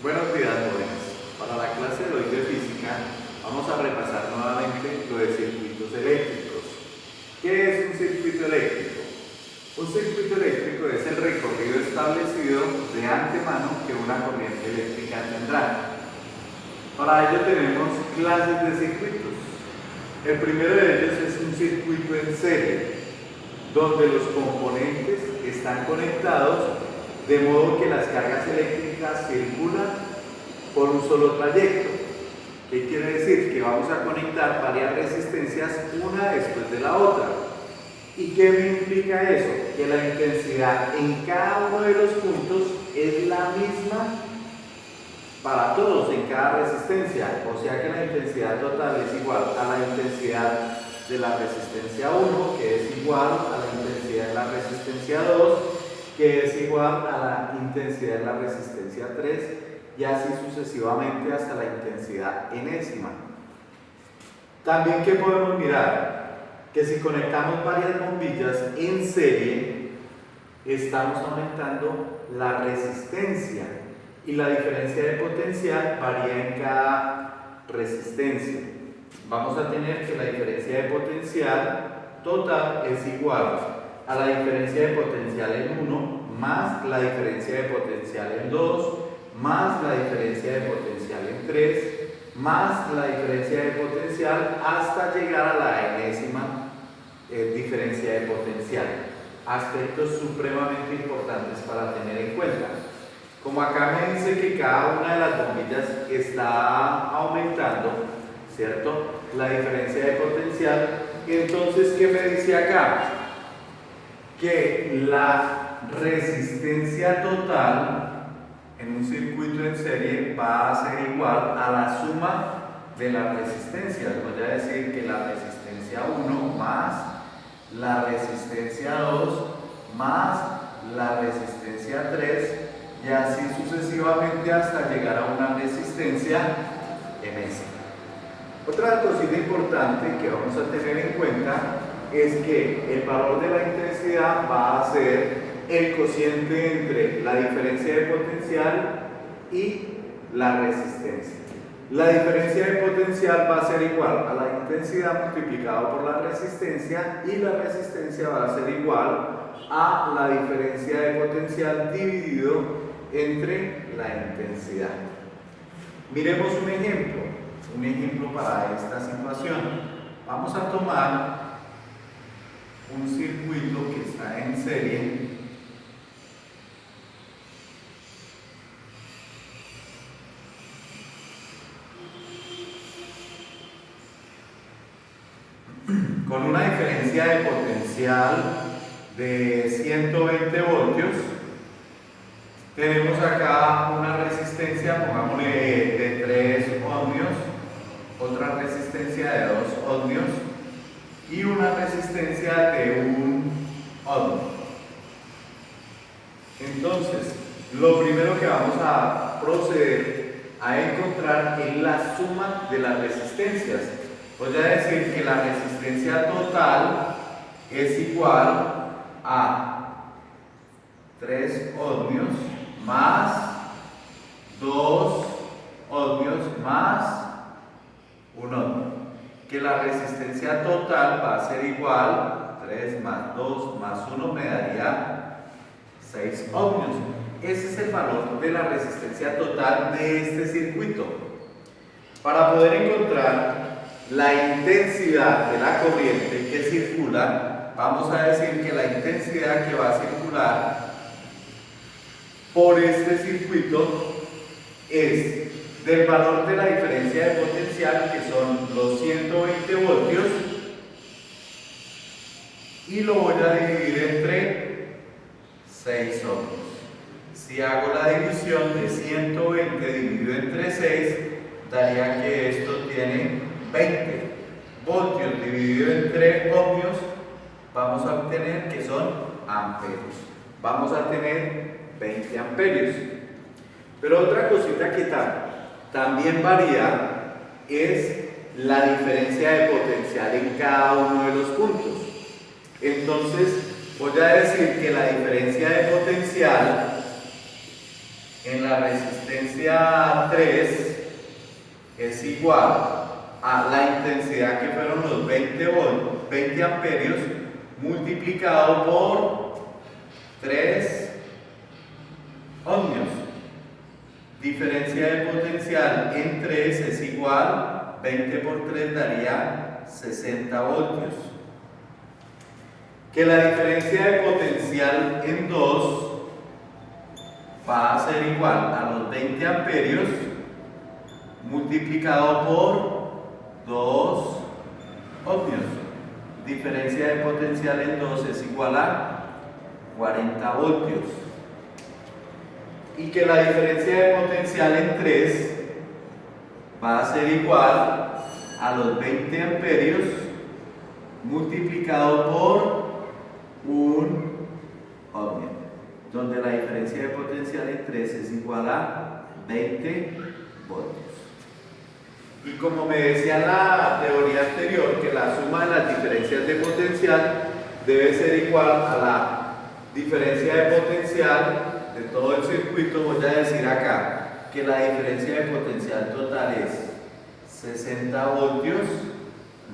Buenos días, jóvenes. Para la clase de hoy de física vamos a repasar nuevamente lo de circuitos eléctricos. ¿Qué es un circuito eléctrico? Un circuito eléctrico es el recorrido establecido de antemano que una corriente eléctrica tendrá. Para ello tenemos clases de circuitos. El primero de ellos es un circuito en serie, donde los componentes están conectados de modo que las cargas eléctricas circulan por un solo trayecto. ¿Qué quiere decir? Que vamos a conectar varias resistencias una después de la otra. ¿Y qué me implica eso? Que la intensidad en cada uno de los puntos es la misma para todos en cada resistencia, o sea que la intensidad total es igual a la intensidad de la resistencia 1, que es igual a la intensidad de la resistencia 2, que es igual a la intensidad de la resistencia 3, y así sucesivamente hasta la intensidad enésima. También, ¿qué podemos mirar? Que si conectamos varias bombillas en serie, estamos aumentando la resistencia, y la diferencia de potencial varía en cada resistencia. Vamos a tener que la diferencia de potencial total es igual a la diferencia de potencial en 1 más la diferencia de potencial en 2 más la diferencia de potencial en 3 más la diferencia de potencial hasta llegar a la enésima diferencia de potencial. Aspectos supremamente importantes para tener en cuenta. Como acá me dice que cada una de las bombillas está aumentando, ¿cierto?, la diferencia de potencial, entonces, ¿qué me dice acá? Que la resistencia total en un circuito en serie va a ser igual a la suma de las resistencias. Voy a decir que la resistencia 1 más la resistencia 2 más la resistencia 3 y así sucesivamente hasta llegar a una resistencia enésima. Otra cosita importante que vamos a tener en cuenta es que el valor de la intensidad va a ser el cociente entre la diferencia de potencial y la resistencia. La diferencia de potencial va a ser igual a la intensidad multiplicado por la resistencia y la resistencia va a ser igual a la diferencia de potencial dividido entre la intensidad. Miremos un ejemplo para esta situación. Vamos a tomar un circuito que está en serie con una diferencia de potencial de 120 voltios. Tenemos acá una resistencia, pongámosle de 3 ohmios, otra resistencia de 2 ohmios y una resistencia de 1 ohm. Entonces, lo primero que vamos a proceder a encontrar es la suma de las resistencias. Voy a decir que la resistencia total es igual a 3 ohmios más 2 ohmios más 1 ohm. Que la resistencia total va a ser igual, 3 más 2 más 1 me daría 6 ohmios. Ese es el valor de la resistencia total de este circuito. Para poder encontrar la intensidad de la corriente que circula, vamos a decir que la intensidad que va a circular por este circuito es del valor de la diferencia de potencial, que son los 120 voltios, y lo voy a dividir entre 6 ohmios. Si hago la división de 120 dividido entre 6, daría que esto tiene 20 voltios dividido entre ohmios, vamos a obtener que son amperios. Vamos a tener 20 amperios. Pero otra cosita que también varía es la diferencia de potencial en cada uno de los puntos. Entonces, voy a decir que la diferencia de potencial en la resistencia 3 es igual a la intensidad que fueron los 20 amperios multiplicado por 3 ohmios. Diferencia de potencial en 3 es igual, 20 por 3 daría 60 voltios. Que la diferencia de potencial en 2 va a ser igual a los 20 amperios multiplicado por 2 ohmios. Diferencia de potencial en 2 es igual a 40 voltios. Y que la diferencia de potencial en 3 va a ser igual a los 20 amperios multiplicado por 1 ohmio, donde la diferencia de potencial en 3 es igual a 20 voltios. Y como me decía en la teoría anterior, que la suma de las diferencias de potencial debe ser igual a la diferencia de potencial de todo el circuito, voy a decir acá que la diferencia de potencial total es 60 voltios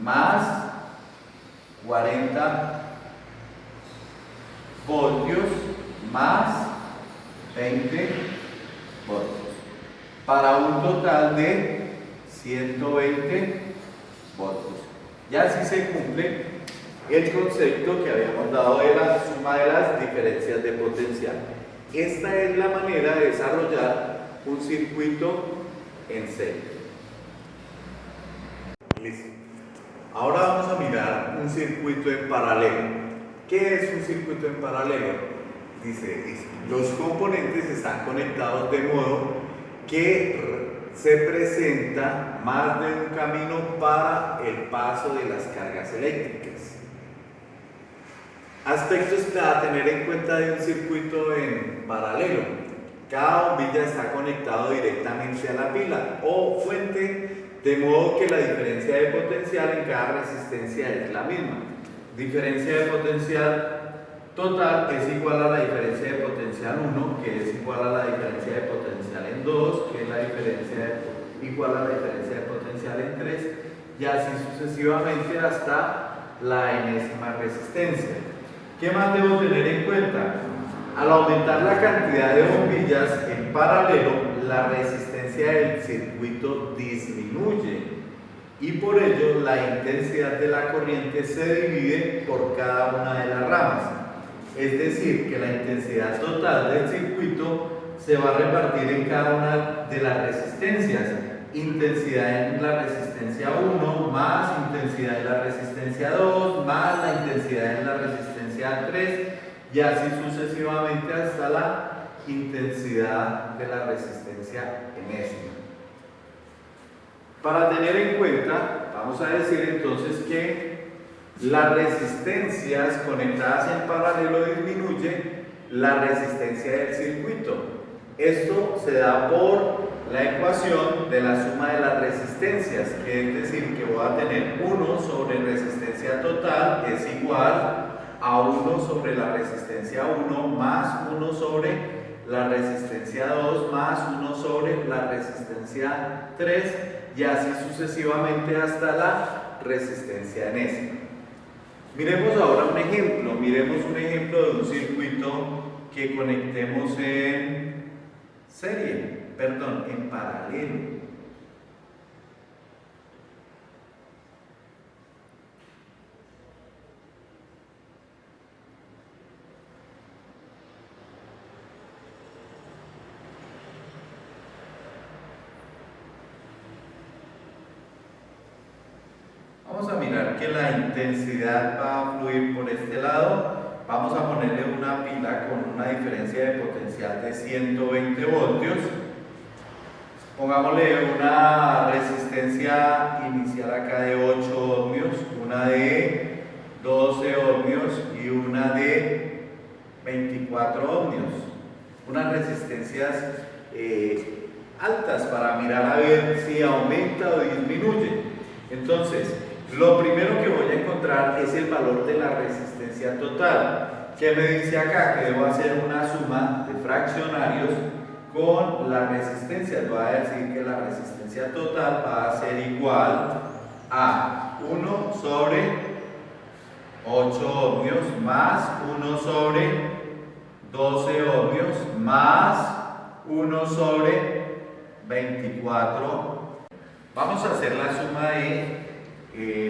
más 40 voltios más 20 voltios, para un total de 120 voltios. Ya así se cumple el concepto que habíamos dado de la suma de las diferencias de potencial. Esta es la manera de desarrollar un circuito en serie. Listo. Ahora vamos a mirar un circuito en paralelo. ¿Qué es un circuito en paralelo? Dice, los componentes están conectados de modo que se presenta más de un camino para el paso de las cargas eléctricas. Aspectos a tener en cuenta de un circuito en paralelo. Cada bombilla está conectado directamente a la pila o fuente, de modo que la diferencia de potencial en cada resistencia es la misma. Diferencia de potencial total es igual a la diferencia de potencial 1, que es igual a la diferencia de potencial en 2, que es la diferencia igual a la diferencia de potencial en 3, y así sucesivamente hasta la enésima resistencia. ¿Qué más debo tener en cuenta? Al aumentar la cantidad de bombillas en paralelo, la resistencia del circuito disminuye y por ello la intensidad de la corriente se divide por cada una de las ramas. Es decir, que la intensidad total del circuito se va a repartir en cada una de las resistencias. Intensidad en la resistencia 1 más intensidad en la resistencia 2 más la intensidad en la resistencia 3 y así sucesivamente hasta la intensidad de la resistencia enésima. Para tener en cuenta, vamos a decir entonces que las resistencias conectadas en paralelo disminuye la resistencia del circuito. Esto se da por la ecuación de la suma de las resistencias, que es decir, que voy a tener 1 sobre resistencia total es igual a 1 sobre la resistencia 1 más 1 sobre la resistencia 2 más 1 sobre la resistencia 3 y así sucesivamente hasta la resistencia enésima. Miremos ahora un ejemplo, de un circuito que conectemos en en paralelo. Vamos a mirar que la intensidad va a fluir por este lado. Vamos a ponerle una pila con una diferencia de potencial de 120 voltios. Pongámosle una resistencia inicial acá de 8 ohmios, una de 12 ohmios y una de 24 ohmios. Unas resistencias altas para mirar a ver si aumenta o disminuye. Entonces, lo primero que voy a encontrar es el valor de la resistencia total. ¿Qué me dice acá? Que debo hacer una suma de fraccionarios con la resistencia. Voy a decir que la resistencia total va a ser igual a 1 sobre 8 ohmios más 1 sobre 12 ohmios más 1 sobre 24. Vamos a hacer la suma de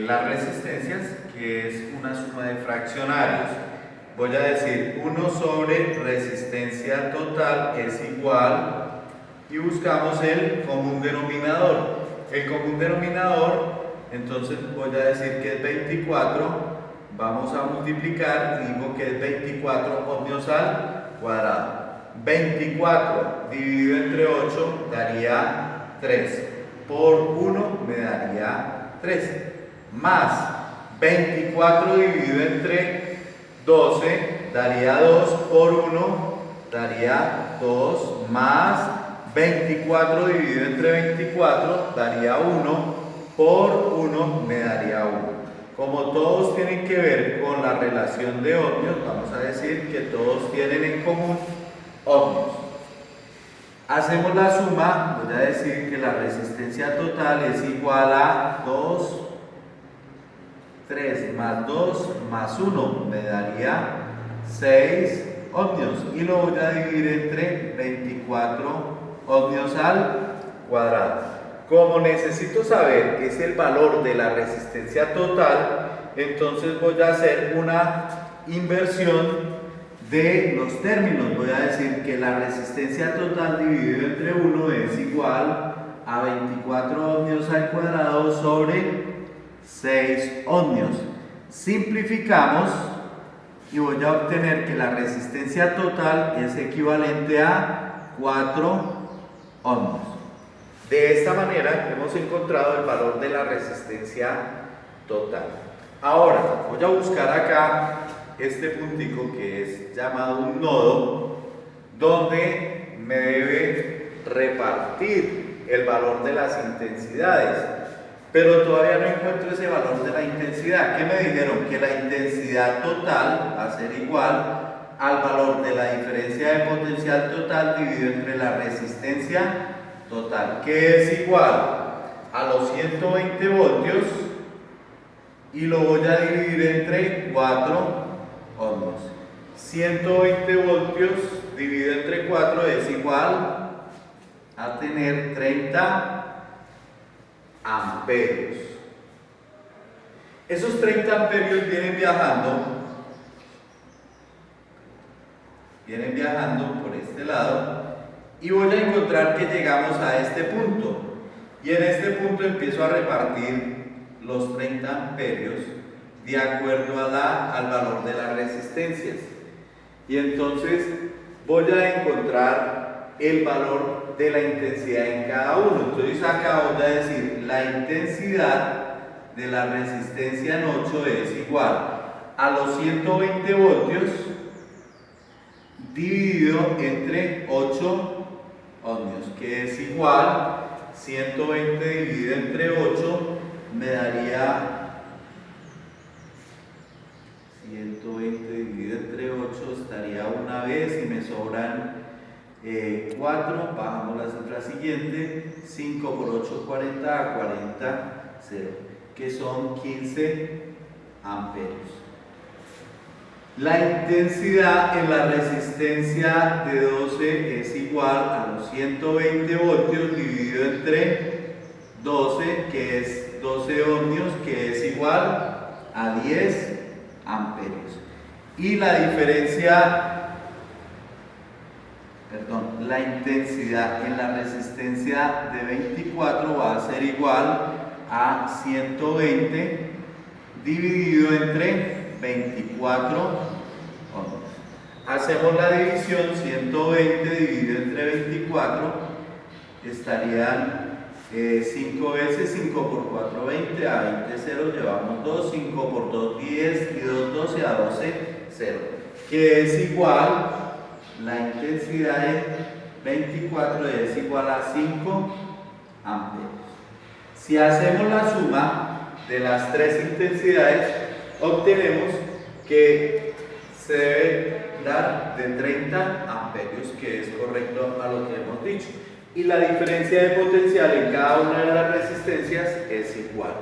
las resistencias, que es una suma de fraccionarios. Voy a decir 1 sobre resistencia total es igual, y buscamos el común denominador. El común denominador, entonces voy a decir que es 24. Vamos a multiplicar y digo que es 24 ohmios al cuadrado. 24 dividido entre 8 daría 3. Por 1 me daría 3. Más 24 dividido entre 12 daría 2. Por 1 daría 2. Más 24 dividido entre 24 daría 1. Por 1 me daría 1. Como todos tienen que ver con la relación de ohmios, vamos a decir que todos tienen en común ohmios. Hacemos la suma. Voy a decir que la resistencia total es igual a 2, 3 más 2 más 1 me daría 6 ohmios, y lo voy a dividir entre 24 ohmios al cuadrado. Como necesito saber es el valor de la resistencia total, entonces voy a hacer una inversión de los términos. Voy a decir que la resistencia total dividido entre 1 es igual a 24 ohmios al cuadrado sobre 6 ohmios. Simplificamos y voy a obtener que la resistencia total es equivalente a 4 ohmios. De esta manera hemos encontrado el valor de la resistencia total. Ahora voy a buscar acá este puntico que es llamado un nodo, donde me debe repartir el valor de las intensidades, pero todavía no encuentro ese valor de la intensidad. ¿Qué me dijeron? Que la intensidad total va a ser igual al valor de la diferencia de potencial total dividido entre la resistencia total, que es igual a los 120 voltios, y lo voy a dividir entre 4 ohmios. 120 voltios dividido entre 4 es igual a tener 30 amperios. Esos 30 amperios vienen viajando por este lado, y voy a encontrar que llegamos a este punto, y en este punto empiezo a repartir los 30 amperios de acuerdo al valor de las resistencias, y entonces voy a encontrar el valor de la intensidad en cada uno. Entonces acá voy a decir la intensidad de la resistencia en 8 es igual a los 120 voltios dividido entre 8 ohmios, que es igual 120 dividido entre 8 me daría 120 dividido entre 8 estaría una vez y me sobran 4, bajamos la cifra siguiente, 5 por 8, 40, 40, 0, que son 15 amperios. La intensidad en la resistencia de 12 es igual a los 120 voltios dividido entre 12, que es 12 ohmios, que es igual a 10 amperios. Y la intensidad en la resistencia de 24 va a ser igual a 120 dividido entre 24 ohmios. Hacemos la división. 120 dividido entre 24 estarían 5 veces 5 por 4, 20, a 20, 0, llevamos 2, 5 por 2, 10, y 2, 12, a 12, 0, que es igual, la intensidad de 24 es igual a 5 amperios. Si hacemos la suma de las tres intensidades, obtenemos que se debe dar de 30 amperios, que es correcto a lo que hemos dicho. Y la diferencia de potencial en cada una de las resistencias es igual.